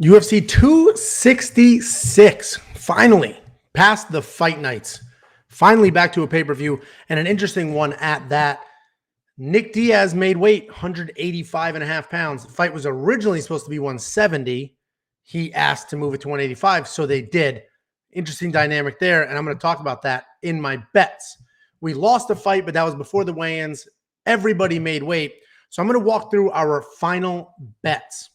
UFC 266, finally, past the fight nights, finally back to a pay-per-view, and an interesting one at that. Nick Diaz made weight, 185 and a half pounds. The fight was originally supposed to be 170. He asked to move it to 185, so they did. Interesting dynamic there, and I'm going to talk about that in my bets. We lost the fight, but that was before the weigh-ins. Everybody made weight. So I'm going to walk through our final bets.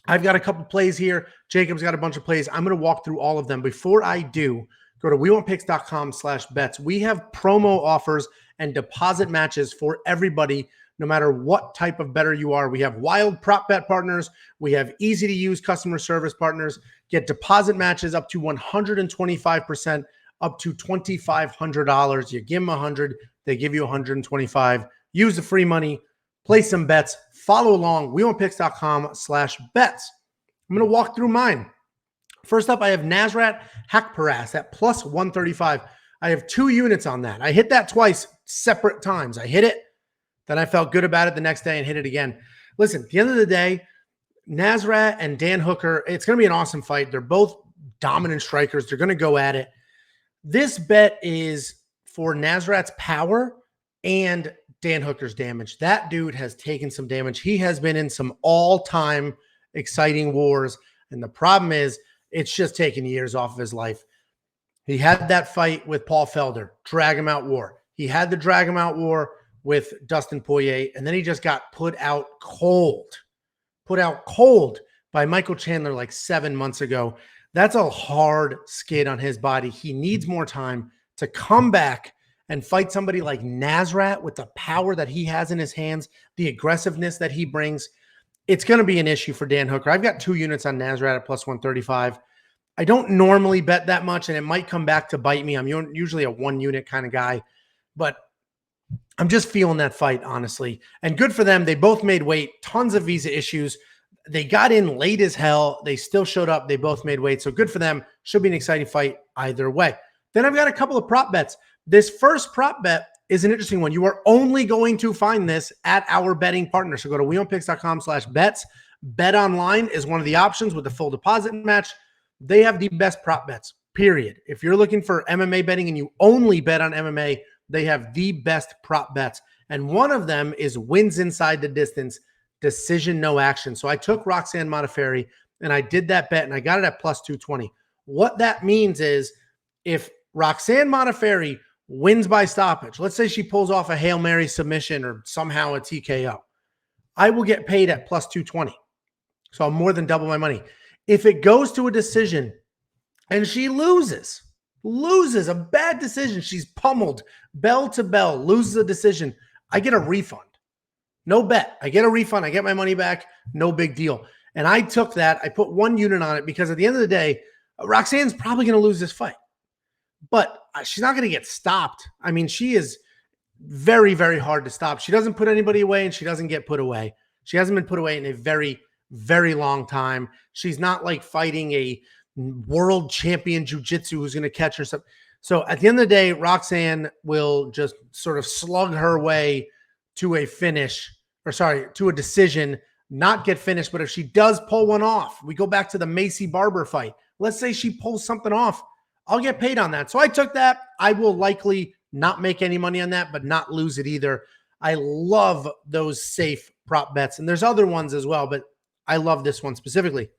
I've got a couple plays here. Jacob's got a bunch of plays. I'm going to walk through all of them. Before I do, go to wewantpicks.com/bets. We have promo offers and deposit matches for everybody, no matter what type of bettor you are. We have wild prop bet partners. We have easy-to-use customer service partners. Get deposit matches up to 125%, up to $2,500. You give them $100, they give you $125. Use the free money. Place some bets. Follow along. wewantpicks.com/bets. I'm going to walk through mine. First up, I have Nasrat Hakparas at plus 135. I have 2 units on that. I hit that twice, separate times. I hit it, then I felt good about it the next day and hit it again. Listen, at the end of the day, Nasrat and Dan Hooker, it's going to be an awesome fight. They're both dominant strikers. They're going to go at it. This bet is for Nasrat's power and Dan Hooker's damage. That dude has taken some damage. He has been in some all-time exciting wars, and the problem is it's just taken years off of his life. He had that fight with Paul Felder, drag him out war. He had the drag him out war with Dustin Poirier, and then he just got put out cold by Michael Chandler like 7 months ago. That's a hard skid on his body. He needs more time to come back and fight somebody like Nasrat with the power that he has in his hands, the aggressiveness that he brings. It's going to be an issue for Dan Hooker. I've got 2 units on Nasrat at plus 135. I don't normally bet that much, and it might come back to bite me. I'm usually a 1-unit kind of guy, but I'm just feeling that fight, honestly. And good for them. They both made weight, tons of visa issues. They got in late as hell. They still showed up. They both made weight. So good for them. Should be an exciting fight either way. Then I've got a couple of prop bets. This first prop bet is an interesting one. You are only going to find this at our betting partner. So go to wewantpicks.com/bets. Bet online is one of the options with the full deposit match. They have the best prop bets, period. If you're looking for MMA betting and you only bet on MMA, they have the best prop bets. And one of them is wins inside the distance, decision, no action. So I took Roxanne Modafferi and I did that bet and I got it at plus 220. What that means is if Roxanne Modafferi wins by stoppage, let's say she pulls off a Hail Mary submission or somehow a TKO, I will get paid at plus 220. So I'll more than double my money. If it goes to a decision and she loses a bad decision, she's pummeled bell to bell, loses a decision, I get a refund. No bet. I get a refund. I get my money back. No big deal. And I took that. I put 1 unit on it because at the end of the day, Roxanne's probably going to lose this fight. But she's not going to get stopped. I mean, she is very, very hard to stop. She doesn't put anybody away and she doesn't get put away. She hasn't been put away in a very, very long time. She's not like fighting a world champion jiu-jitsu who's going to catch her. So at the end of the day, Roxanne will just sort of slug her way to a finish, or sorry, to a decision, not get finished. But if she does pull one off, we go back to the Macy Barber fight. Let's say she pulls something off, I'll get paid on that. So I took that. I will likely not make any money on that, but not lose it either. I love those safe prop bets. And there's other ones as well, but I love this one specifically.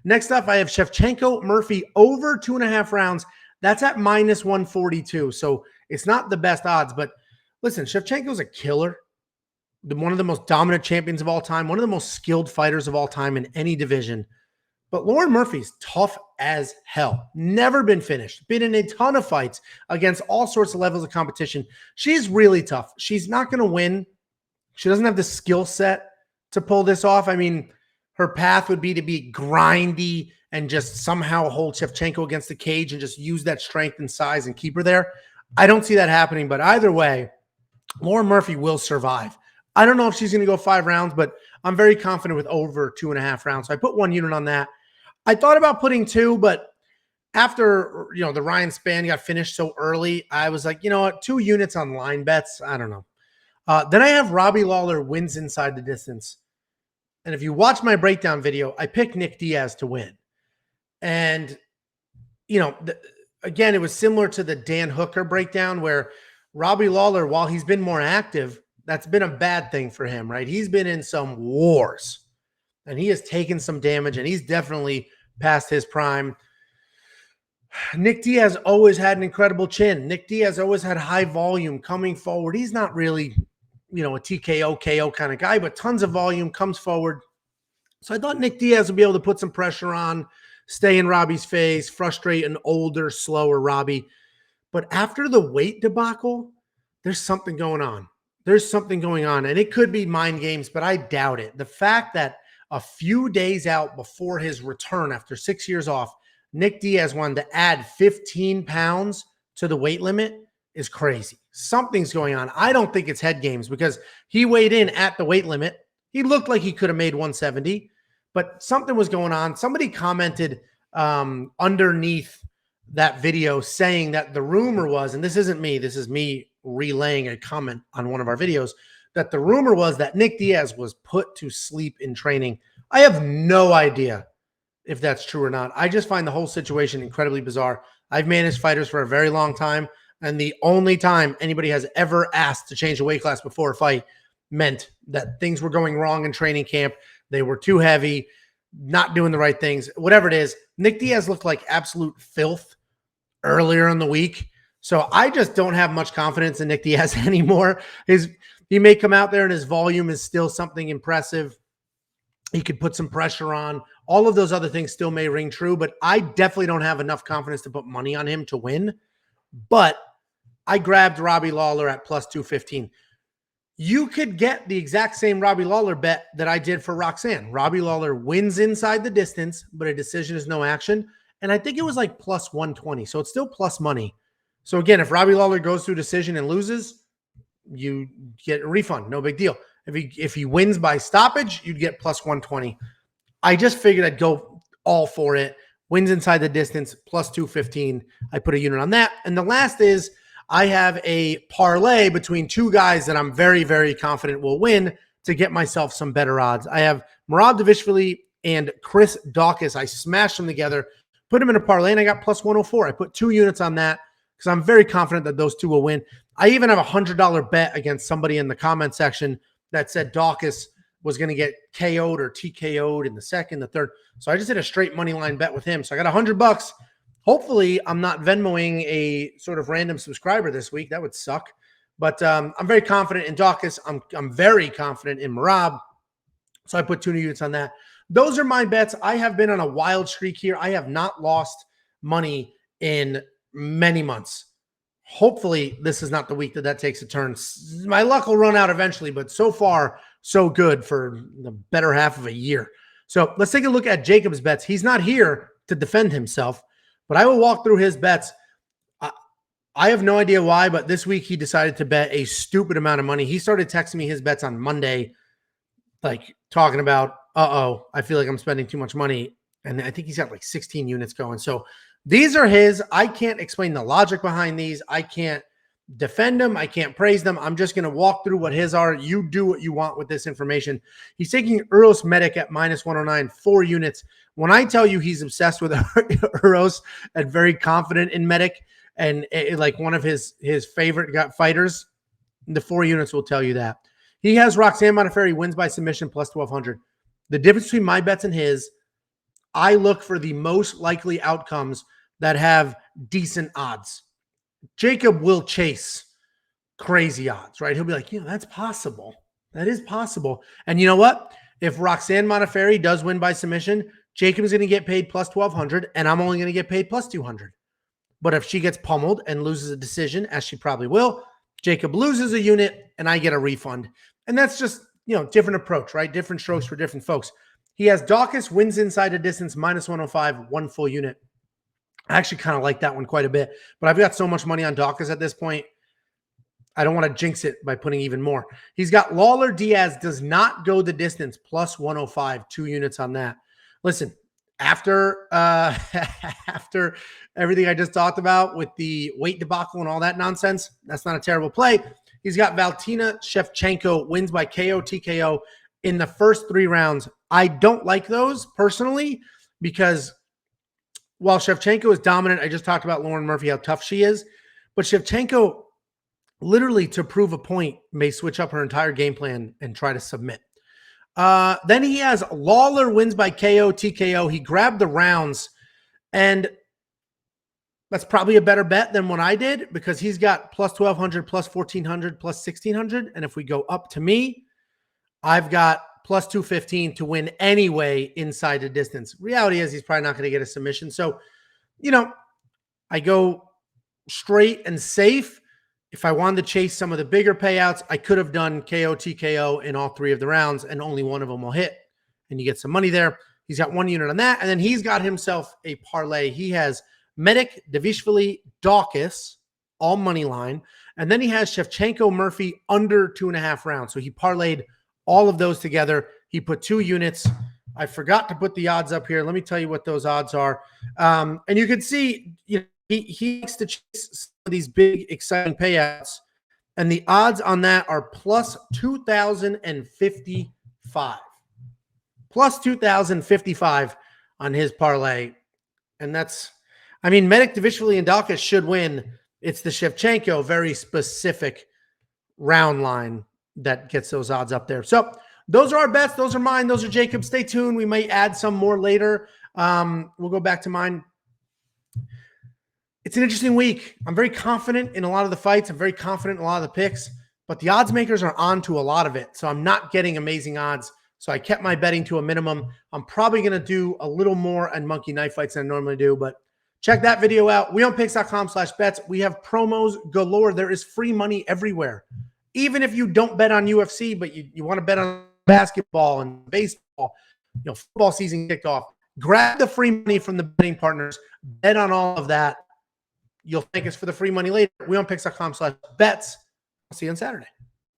Next up, I have Shevchenko Murphy over 2.5 rounds. That's at minus 142. So it's not the best odds, but listen, Shevchenko's a killer. One of the most dominant champions of all time, one of the most skilled fighters of all time in any division. But Lauren Murphy's tough as hell. Never been finished. Been in a ton of fights against all sorts of levels of competition. She's really tough. She's not going to win. She doesn't have the skill set to pull this off. I mean, her path would be to be grindy and just somehow hold Shevchenko against the cage and just use that strength and size and keep her there. I don't see that happening, but either way, Lauren Murphy will survive. I don't know if she's going to go 5 rounds, but I'm very confident with over 2.5 rounds. So I put 1 unit on that. I thought about putting 2, but after, the Ryan Spann got finished so early, I was like, you know what, 2 units on line bets. I don't know. Then I have Robbie Lawler wins inside the distance. And if you watch my breakdown video, I picked Nick Diaz to win. And, you know, again, it was similar to the Dan Hooker breakdown where Robbie Lawler, while he's been more active, that's been a bad thing for him, right? He's been in some wars and he has taken some damage and he's definitely past his prime. Nick Diaz always had an incredible chin. Nick Diaz always had high volume coming forward. He's not really, you know, a TKO, KO kind of guy, but tons of volume, comes forward. So I thought Nick Diaz would be able to put some pressure on, stay in Robbie's face, frustrate an older, slower Robbie. But after the weight debacle, there's something going on. There's something going on, and it could be mind games, but I doubt it. The fact that a few days out before his return after 6 years off, Nick Diaz wanted to add 15 pounds to the weight limit is crazy. Something's going on. I don't think it's head games because he weighed in at the weight limit. He looked like he could have made 170, but something was going on. Somebody commented underneath that video saying that the rumor was, and this isn't me, this is me relaying a comment on one of our videos, that the rumor was that Nick Diaz was put to sleep in training. I have no idea if that's true or not. I just find the whole situation incredibly bizarre. I've managed fighters for a very long time, and the only time anybody has ever asked to change a weight class before a fight meant that things were going wrong in training camp. They were too heavy, not doing the right things, whatever it is. Nick Diaz looked like absolute filth earlier in the week. So I just don't have much confidence in Nick Diaz anymore. He may come out there and his volume is still something impressive. He could put some pressure on. All of those other things still may ring true, but I definitely don't have enough confidence to put money on him to win. But I grabbed Robbie Lawler at plus 215. You could get the exact same Robbie Lawler bet that I did for Roxanne. Robbie Lawler wins inside the distance, but a decision is no action. And I think it was like plus 120. So it's still plus money. So again, if Robbie Lawler goes through decision and loses, you get a refund. No big deal. If he wins by stoppage, you'd get plus 120. I just figured I'd go all for it. Wins inside the distance, plus 215. I put a unit on that. And the last is I have a parlay between two guys that I'm very, very confident will win to get myself some better odds. I have Merab Dvalishvili and Chris Daukaus. I smashed them together, put them in a parlay, and I got plus 104. I put 2 units on that because I'm very confident that those two will win. I even have a $100 bet against somebody in the comment section that said Daukaus was going to get KO'd or TKO'd in the second, the third. So I just did a straight money line bet with him. So I got $100. Hopefully I'm not Venmoing a sort of random subscriber this week. That would suck. But I'm very confident in Daukaus. I'm very confident in Merab. So I put 2 units on that. Those are my bets. I have been on a wild streak here. I have not lost money in many months. Hopefully this is not the week that takes a turn. My luck will run out eventually, but so far, so good for the better half of a year. So let's take a look at Jacob's bets. He's not here to defend himself, but I will walk through his bets. I have no idea why, but this week he decided to bet a stupid amount of money. He started texting me his bets on Monday, like talking about, I feel like I'm spending too much money. And I think he's got like 16 units going. So these are his. I can't explain the logic behind these. I can't defend them. I can't praise them. I'm just going to walk through what his are. You do what you want with this information. He's taking Uros Medic at minus 109, 4 units. When I tell you he's obsessed with Uros and very confident in Medic and like one of his favorite fighters, the 4 units will tell you that. He has Roxanne Modafferi wins by submission plus 1,200. The difference between my bets and his, I look for the most likely outcomes that have decent odds. Jacob will chase crazy odds, right? He'll be like, that's possible. That is possible. And you know what? If Roxanne Modafferi does win by submission, Jacob is going to get paid plus 1,200, and I'm only going to get paid plus 200. But if she gets pummeled and loses a decision, as she probably will, Jacob loses a unit, and I get a refund. And that's just, different approach, right? Different strokes for different folks. He has Daukaus wins inside a distance, minus 105, 1 full unit. I actually kind of like that one quite a bit, but I've got so much money on Daukaus at this point. I don't want to jinx it by putting even more. He's got Lawler Diaz does not go the distance, plus 105, 2 units on that. Listen, after everything I just talked about with the weight debacle and all that nonsense, that's not a terrible play. He's got Valentina Shevchenko wins by KO, TKO in the first 3 rounds, I don't like those personally because while Shevchenko is dominant, I just talked about Lauren Murphy, how tough she is. But Shevchenko, literally to prove a point, may switch up her entire game plan and try to submit. Then he has Lawler wins by KO, TKO. He grabbed the rounds, and that's probably a better bet than what I did because he's got plus 1,200, plus 1,400, plus 1,600. And if we go up to me, I've got plus 215 to win anyway inside the distance. Reality is he's probably not going to get a submission. So, I go straight and safe. If I wanted to chase some of the bigger payouts, I could have done KO, TKO in all 3 of the rounds, and only one of them will hit. And you get some money there. He's got 1 unit on that. And then he's got himself a parlay. He has Medic, Davishvili, Dawkins, all money line. And then he has Shevchenko, Murphy under 2.5 rounds. So he parlayed all of those together. He put 2 units. I forgot to put the odds up here. Let me tell you what those odds are. And you can see he likes to chase some of these big, exciting payouts. And the odds on that are plus 2,055. Plus 2,055 on his parlay. And that's, Medic, Davishvili, and Dawkins should win. It's the Shevchenko very specific round line that gets those odds up there. So those are our bets. Those are mine. Those are Jacob's. Stay tuned. We might add some more later. We'll go back to mine. It's an interesting week. I'm very confident in a lot of the fights. I'm very confident in a lot of the picks, but the odds makers are on to a lot of it. So I'm not getting amazing odds. So I kept my betting to a minimum. I'm probably going to do a little more on monkey knife fights than I normally do, but check that video out. wewantpicks.com/bets. We have promos galore. There is free money everywhere. Even if you don't bet on UFC, but you want to bet on basketball and baseball, football season kicked off, grab the free money from the betting partners, bet on all of that. You'll thank us for the free money later. wewantpicks.com/bets. I'll see you on Saturday.